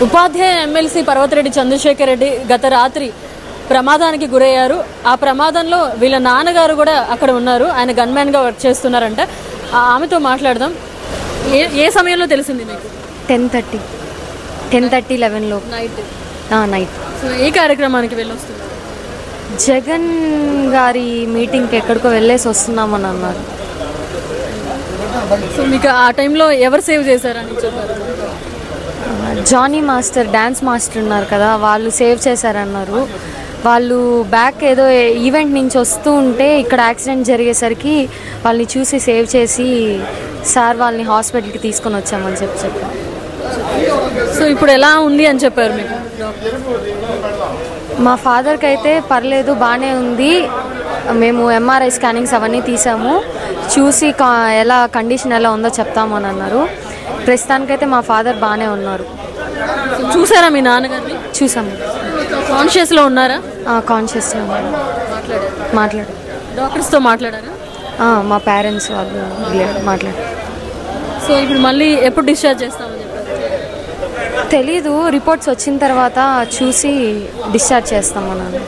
ఉపాధ్యాయ MLC Parvathireddy Chandrasekhar Reddy గత రాత్రి ప్రమాదానికి గురయ్యారు. ఆ ప్రమాదంలో వీళ్ళ నాన్నగారు కూడా అక్కడ ఉన్నారు. ఆయన గన్మ్యాన్గా వర్క్ చేస్తున్నారంట. ఆమెతో మాట్లాడదాం. ఏ సమయంలో తెలిసింది మీకు? 10:30, 11 నైట్. సో ఏ కార్యక్రమానికి వెళ్ళొస్తున్నారు? జగన్ గారి మీటింగ్కి ఎక్కడికో వెళ్ళేసి వస్తున్నామని అన్నారు. సో మీకు ఆ టైంలో ఎవరు సేవ్ చేశారని చెప్పారు? జానీ మాస్టర్, డ్యాన్స్ మాస్టర్ ఉన్నారు కదా, వాళ్ళు సేవ్ చేశారన్నారు. వాళ్ళు బ్యాక్ ఏదో ఈవెంట్ నుంచి వస్తూ ఉంటే ఇక్కడ యాక్సిడెంట్ జరిగేసరికి వాళ్ళని చూసి సేవ్ చేసి సార్ వాళ్ళని హాస్పిటల్కి తీసుకొని వచ్చామని చెప్పారు. సో ఇప్పుడు ఎలా ఉంది అని చెప్పారు మీకు? మా ఫాదర్కి అయితే పర్లేదు, బాగానే ఉంది. మేము ఎంఆర్ఐ స్కానింగ్స్ అవన్నీ తీసాము, చూసి ఎలా కండిషన్ ఎలా ఉందో చెప్తామని అన్నారు. ప్రస్తుతానికైతే మా ఫాదర్ బాగానే ఉన్నారు. చూసారా మీ నాన్నగారిని? చూసాము. కాన్షియస్లో ఉన్నారా? కాన్షియస్లో ఉన్నారు. మాట్లాడారు. డాక్టర్స్తో మాట్లాడారా? మా పేరెంట్స్ వాళ్ళు మాట్లాడారు. సో ఇప్పుడు మళ్ళీ ఎప్పుడు డిశ్చార్జ్ చేస్తామని చెప్పారు? తెలీదు, రిపోర్ట్స్ వచ్చిన తర్వాత చూసి డిశ్చార్జ్ చేస్తామన్నాను.